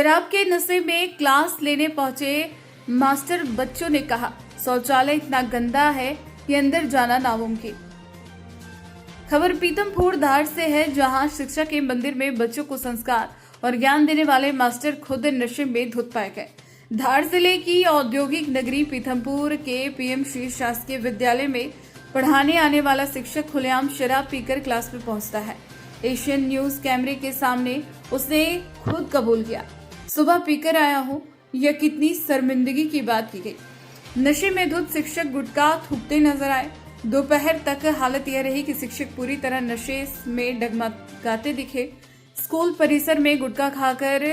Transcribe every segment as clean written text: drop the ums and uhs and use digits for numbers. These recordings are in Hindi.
शराब के नशे में क्लास लेने पहुंचे मास्टर बच्चों ने कहा, शौचालय इतना गंदा है कि अंदर जाना नामुमकिन। खबर पीतमपुर धार से है, जहां शिक्षा के मंदिर में बच्चों को संस्कार और ज्ञान देने वाले मास्टर खुद नशे में धुत पाए गए। धार जिले की औद्योगिक नगरी पीतमपुर के पीएमसी शासकीय विद्यालय में पढ़ाने आने वाला शिक्षक खुलेआम शराब पीकर क्लास में पहुंचता है। एशियन न्यूज कैमरे के सामने उसने खुद कबूल किया, सुबह पीकर आया हूं। यह कितनी शर्मिंदगी की बात की गई। नशे में धुत शिक्षक गुटखा थूकते नजर आए। दोपहर तक हालत यह रही कि शिक्षक पूरी तरह नशे में डगमगाते दिखे। स्कूल परिसर में गुटखा खाकर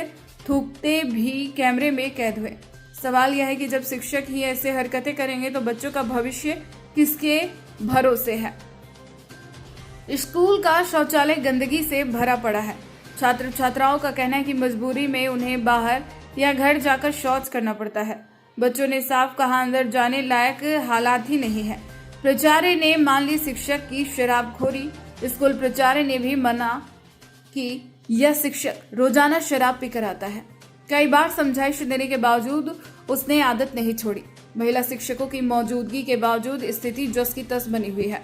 थूकते भी कैमरे में कैद हुए। सवाल यह है कि जब शिक्षक ही ऐसे हरकतें करेंगे तो बच्चों का भविष्य किसके भरोसे है। स्कूल का शौचालय गंदगी से भरा पड़ा है। छात्र छात्राओं का कहना है कि मजबूरी में उन्हें बाहर या घर जाकर शौच करना पड़ता है। बच्चों ने साफ कहा, अंदर जाने लायक हालात ही नहीं है। प्राचार्य ने मान ली शिक्षक की शराबखोरी। स्कूल प्राचार्य ने भी मना कि यह शिक्षक रोजाना शराब पीकर आता है। कई बार समझाइश देने के बावजूद उसने आदत नहीं छोड़ी। महिला शिक्षकों की मौजूदगी के बावजूद स्थिति जस की तस बनी हुई है।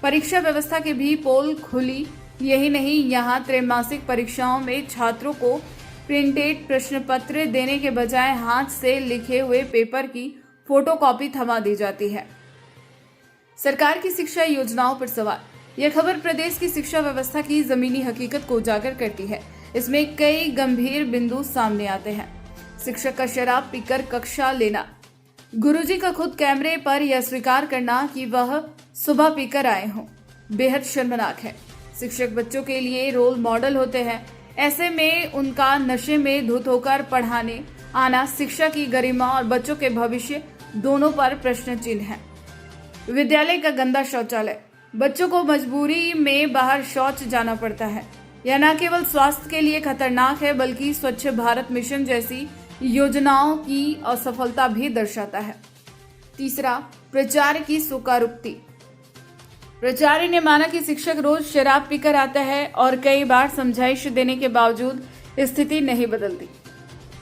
परीक्षा व्यवस्था की भी पोल खुली। यही नहीं, यहाँ त्रैमासिक परीक्षाओं में छात्रों को प्रिंटेड प्रश्न पत्र देने के बजाय हाथ से लिखे हुए पेपर की फोटोकॉपी थमा दी जाती है। सरकार की शिक्षा योजनाओं पर सवाल। यह खबर प्रदेश की शिक्षा व्यवस्था की जमीनी हकीकत को उजागर करती है। इसमें कई गंभीर बिंदु सामने आते हैं। शिक्षक का शराब पीकर कक्षा लेना, गुरुजी का खुद कैमरे पर यह स्वीकार करना कि वह सुबह पीकर आए हों, बेहद शर्मनाक है। शिक्षक बच्चों के लिए रोल मॉडल होते हैं, ऐसे में उनका नशे में धुत होकर पढ़ाने आना शिक्षा की गरिमा और बच्चों के भविष्य दोनों पर प्रश्न चिन्ह है। विद्यालय का गंदा शौचालय, बच्चों को मजबूरी में बाहर शौच जाना पड़ता है। यह न केवल स्वास्थ्य के लिए खतरनाक है, बल्कि स्वच्छ भारत मिशन जैसी योजनाओं की असफलता भी दर्शाता है। तीसरा, प्राचार्य की स्वीकारोक्ति। प्राचार्य ने माना कि शिक्षक रोज शराब पीकर आता है और कई बार समझाइश देने के बावजूद स्थिति नहीं बदलती।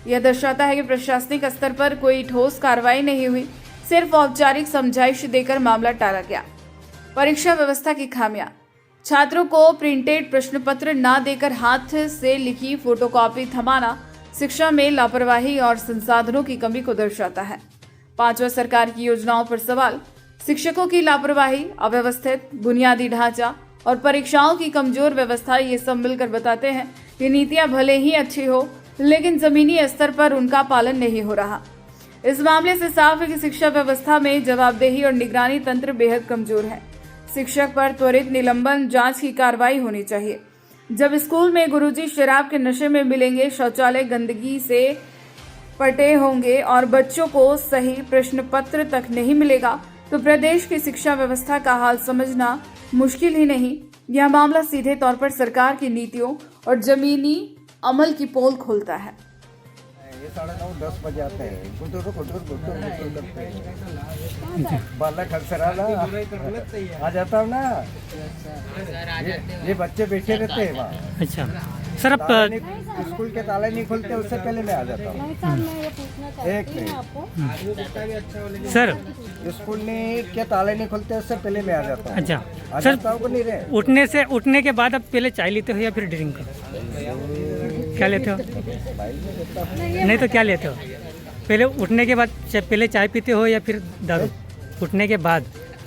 यह दर्शाता है कि प्रशासनिक स्तर पर कोई ठोस कार्रवाई नहीं हुई, सिर्फ औपचारिक समझाइश देकर मामला टाला गया। परीक्षा व्यवस्था की खामियां, छात्रों को प्रिंटेड प्रश्न पत्र न देकर हाथ से लिखी फोटोकॉपी थमाना शिक्षा में लापरवाही और संसाधनों की कमी को दर्शाता है। पांचवा, सरकार की योजनाओं पर सवाल। शिक्षकों की लापरवाही, अव्यवस्थित बुनियादी ढांचा और परीक्षाओं की कमजोर व्यवस्था, ये सब मिलकर बताते हैं कि नीतियां भले ही अच्छी हो, लेकिन जमीनी स्तर पर उनका पालन नहीं हो रहा। इस मामले से साफ है कि शिक्षा व्यवस्था में जवाबदेही और निगरानी तंत्र बेहद कमजोर है। शिक्षक पर त्वरित निलंबन, जांच की कार्रवाई होनी चाहिए। जब स्कूल में गुरुजी शराब के नशे में मिलेंगे, शौचालय गंदगी से पटे होंगे और बच्चों को सही प्रश्न पत्र तक नहीं मिलेगा, तो प्रदेश की शिक्षा व्यवस्था का हाल समझना मुश्किल ही नहीं। यह मामला सीधे तौर पर सरकार की नीतियों और जमीनी अमल की पोल खोलता है। ये 9:30-10 बजे आते हैं, गुटुर करते हैं, बालक खरसराला आ जाता हूँ ना। ये बच्चे बैठे रहते हैं वहाँ। अच्छा सर, अब स्कूल के ताले नहीं खुलते, उससे पहले मैं आ जाता हूँ। एक मिनट सर, स्कूल के ताले नहीं खुलते, उससे पहले मैं आ जाता हूँ। अच्छा आ सर, जाता हूँ को नहीं उठने रहे। उठने के बाद अब पहले चाय लेते हो या फिर ड्रिंक? क्या लेते हो? नहीं तो क्या लेते हो? पहले उठने के बाद पहले चाय पीते हो या फिर दारू? उठने के बाद,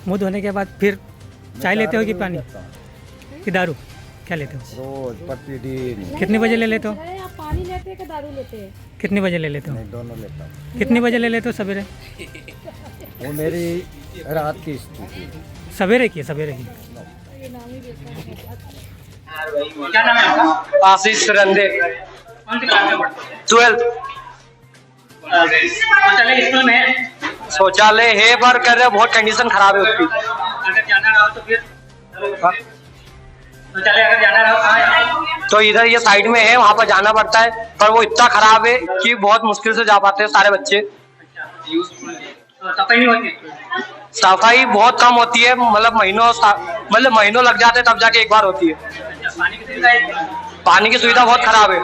मुंह धोने के बाद फिर चाय लेते हो कि पानी कि दारू? क्या लेते हो? रोज प्रतिदिन। कितने बजे ले लेते हो? आप पानी लेते हैं कि दारू लेते हैं? कितने बजे ले लेते हो? नहीं, दोनों लेता हूँ। कितने बजे ले लेते हो सवेरे? वो मेरी रात की स्थिति। सवेरे की? सवेरे की? क्या नाम है आपका? आशीष सुरंदे, कौन सी क्लास में पढ़ते हैं? 12th। शौचालय स्कूल में है? शौचालय है पर कर रहे, बहुत कंडीशन खराब है उसकी। अगर जाना रहो तो फिर शौचालय अगर जाना रहो कहाँ है? तो इधर ये साइड में है, वहाँ पर जाना पड़ता है, पर वो इतना खराब है कि बहुत मुश्किल से जा पाते हैं सारे बच्चे। तो सफाई नहीं होती? सफाई बहुत कम होती है, मतलब महीनों लग जाते हैं, तब जाके एक बार होती है। पानी की सुविधा है? पानी की सुविधा बहुत खराब है।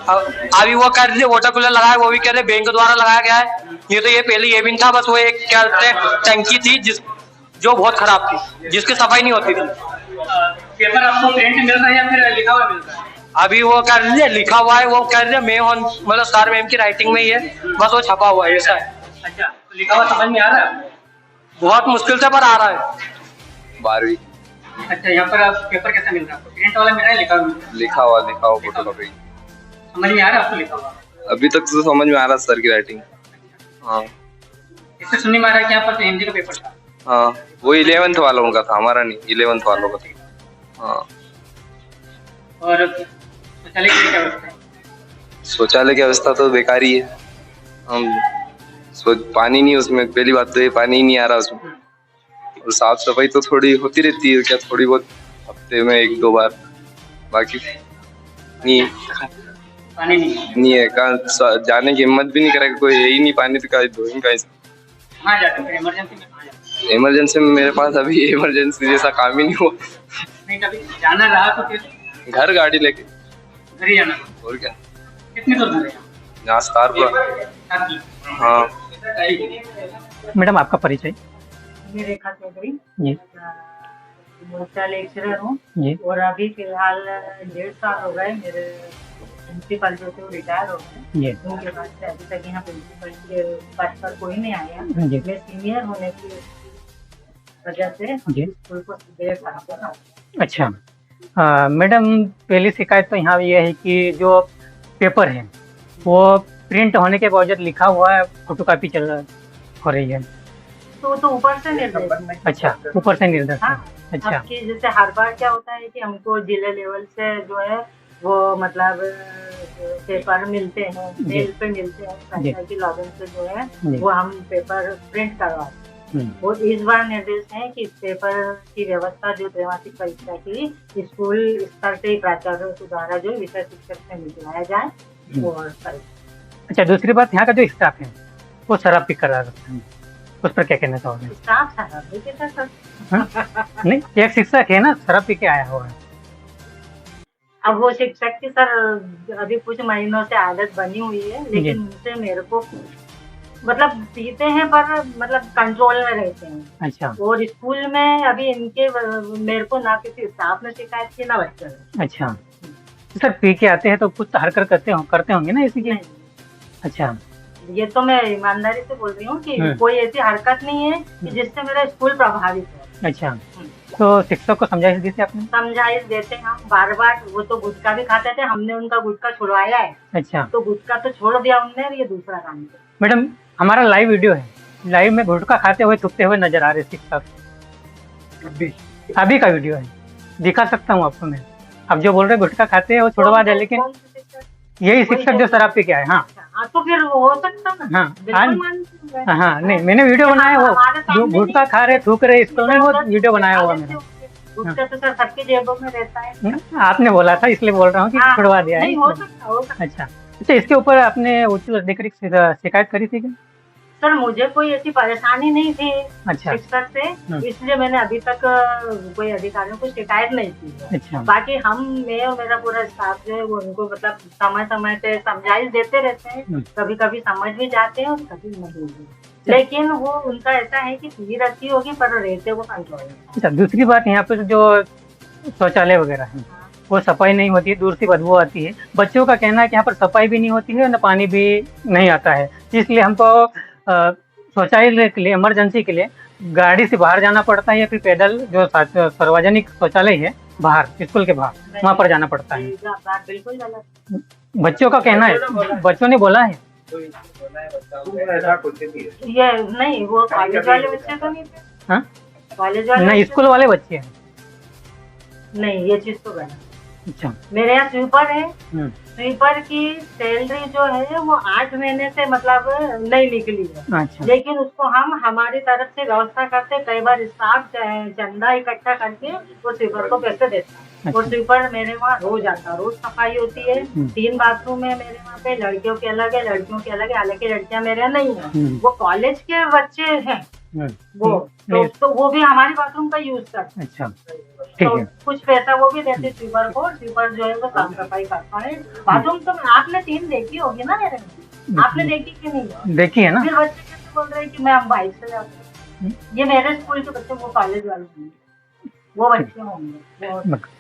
अभी वो कह रहे वाटर कूलर लगाया, वो भी कह रहे बैंक द्वारा लगाया गया है। ये पहले ये भी नहीं था, बस वो एक क्या कहते हैं टंकी थी जो बहुत खराब थी, जिसकी सफाई नहीं होती थी। पेपर आपको प्रिंट मिल रहा है या फिर लिखा हुआ मिल रहा है? अभी वो कह रहे हैं लिखा हुआ है, वो कह रहे हैं मतलब सर मैम की राइटिंग में ही है, बस वो छपा हुआ है, ऐसा है। अच्छा, तो लिखा हुआ समझ में आ रहा है? बहुत मुश्किल से पर आ रहा है। 12वीं। अच्छा, यहाँ पर आप पेपर कैसा मिल रहा है आपको? प्रिंट वाला मिल रहा है, लिखा हुआ मिल रहा है? लिखा हुआ फोटोकॉपी। समझ में आ रहा है आपको लिखा हुआ? अभी तक तो समझ में आ रहा सर की राइटिंग। हाँ इससे सुनने में आ रहा है कि यहाँ पर हिंदी का पेपर था। हाँ, वो 11th वालों का था, हमारा नहीं, 11th वालों का था। हाँ। और शौचालय की क्या व्यवस्था है? शौचालय की व्यवस्था तो बेकार ही है। हम पानी नहीं उसमें, पहली बात तो ये पानी ही नहीं आ रहा उसमें। और साफ सफाई तो थोड़ी होती रहती है, क्या थोड़ी बहुत हफ्ते में 1-2 बार, बाकी नहीं पानी नहीं है। कहाँ जाने की हिम्मत भी नहीं करेगा कोई, है ही नहीं पानी, तो कहीं धोएंगे कहीं से? कहाँ जाते हैं इमरजेंसी में? कहाँ जाते हैं? इमरजेंसी में मेरे पास अभी इमरजेंसी जैसा काम ही नहीं हुआ। नहीं, कभी जाना रहा तो फिर घर गाड़ी लेके घर ही जाना। और क्या, कितनी दूर दूर है यहाँ स्टारपुरा। आपकी? हाँ। मैडम आपका परिचय? मैं रेखा चौधरी जी मोर्चा लेक्चरर हूँ जी और अभी फिलहाल 1.5 साल हो गए मेरे प्रिंसिपल जो थे वो रिटायर हो गए। जी उनके बाद से अभी तक यहाँ प्रिंसिपल के पद पर कोई नहीं आया। जी। मैं सीनियर होने की वजह से जी। स्कूल को 1.5 साल से था। अच्छा मैडम, पहली शिकायत तो यहाँ ये है कि जो पेपर है वो प्रिंट होने के बावजूद लिखा हुआ है, फोटोकॉपी हो रही है। तो ऊपर से निर्देश है। अच्छा, ऊपर से निर्देश है। हाँ, अच्छा। आपकी जैसे हर बार क्या होता है कि हमको जिले लेवल से जो है वो मतलब पेपर मिलते हैं, मेल पे मिलते हैं, पंचायत की लॉगिन से जो है वो हम पेपर प्रिंट करवाते हैं। वो इस बार निर्देश है कि पेपर की व्यवस्था जो त्रैमासिक परीक्षा की स्कूल स्तर से प्राचार्यों के द्वारा जो विषय शिक्षक से निकलाया जाए और करें। अच्छा, दूसरी बात, यहाँ का जो स्टाफ है वो शराब पी कर रखता है, उस पर क्या कहना चाहोगे? स्टाफ शराब पी के था सर। नहीं, एक शिक्षक है ना शराब पी के आया हुआ है। अब वो शिक्षक की सर अभी कुछ महीनों से आदत बनी हुई है, लेकिन उनसे मेरे को मतलब पीते हैं पर मतलब कंट्रोल में रहते हैं। अच्छा। और स्कूल में अभी इनके मेरे को ना किसी स्टाफ ने शिकायत की ना बच्चों ने। अच्छा, सर पी के आते हैं तो कुछ हरकत करते होंगे ना इसी की? अच्छा, ये तो मैं ईमानदारी से बोल रही हूँ कि कोई ऐसी हरकत नहीं है कि जिससे मेरा स्कूल प्रभावित हो। अच्छा, तो शिक्षक को समझाइश दी थी आपने? समझाइश देते हैं हम बार बार। वो तो गुटखा भी खाते थे, हमने उनका गुटखा छुड़वाया है। अच्छा, तो गुटखा तो छोड़ दिया उनने और ये दूसरा काम किया। मैडम हमारा लाइव वीडियो है, लाइव में गुटखा खाते हुए थूकते हुए नजर आ रहे शिक्षक। अभी का वीडियो है, दिखा सकता हूँ आपको मैं। अब जो बोल रहे गुटखा खाते हैं वो छुड़वा दे, लेकिन यही शिक्षक जो शराब पी के आए। हाँ तो फिर हो सकता ना। हाँ हाँ, नहीं मैंने वीडियो बनाया, वो जो गुटखा खा रहे थूक रहे स्कूल में, वो वीडियो बनाया हुआ मैंने। गुटखा तो सर सबके जेबों में रहता है। आपने बोला था इसलिए बोल रहा हूँ कि छुड़वा दिया है। हो सकता। अच्छा, इसके ऊपर आपने उच्च अधिकारी से शिकायत करी थी क्या? सर मुझे कोई ऐसी परेशानी नहीं थी शिक्षक से, इसलिए मैंने अभी तक कोई अधिकारियों को शिकायत नहीं की। अच्छा। बाकी मैं और मेरा पूरा स्टाफ जो है वो उनको मतलब समय समय पे समझाइश देते रहते हैं। कभी कभी समझ भी जाते हैं और कभी नहीं भी, लेकिन वो उनका ऐसा है कि पी रखी होगी पर रहते वो कंट्रोल। अच्छा, दूसरी बात, यहाँ पे जो शौचालय वगैरह है वो सफाई नहीं होती है, दूर से बदबू आती है। बच्चों का कहना है कि यहाँ पर सफाई भी नहीं होती है, न पानी भी नहीं आता है, इसलिए हमको शौचालय के लिए, इमरजेंसी के लिए गाड़ी से बाहर जाना पड़ता है या फिर पैदल जो सार्वजनिक शौचालय है बाहर स्कूल के बाहर, वहाँ पर जाना पड़ता है। बिल्कुल गलत बच्चों का कहना है, बच्चों ने बोला है। ये नहीं, वो कॉलेज वाले बच्चे तो नहीं थे। हाँ, कॉलेज वाले नहीं, स्कूल वाले बच्चे हैं। नहीं, ये चीज तो गलत। अच्छा, मेरे यहाँ स्वीपर है, स्वीपर की सैलरी जो है वो 8 महीने से मतलब नहीं निकली है। अच्छा। लेकिन उसको हम हमारी तरफ से व्यवस्था करते, कई बार स्टाफ चंदा इकट्ठा करके वो स्वीपर को पैसे देता है। और स्वीपर मेरे वहाँ रोज आता है, रोज सफाई होती है। 3 बाथरूम है मेरे वहाँ पे, लड़कियों के अलग है, लड़कियों के अलग है। हालांकि लड़कियां मेरे यहाँ नहीं है, वो कॉलेज के बच्चे हैं तो वो भी हमारे बाथरूम का यूज करते हैं। अच्छा ठीक तो है। कुछ पैसा वो भी देते स्वीपर को, स्वीपर जो है वो साफ सफाई करता है। बाथरूम तो आपने 3 देखी होगी ना मेरे में, आपने देखी कि नहीं? देखी है ना। फिर बच्चे कैसे बोल रहे हैं कि मैं हम बाइक से जाते हैं? ये मेरे स्कूल के बच्चे, वो कॉलेज वाले हैं, वो बच्चे होंगे।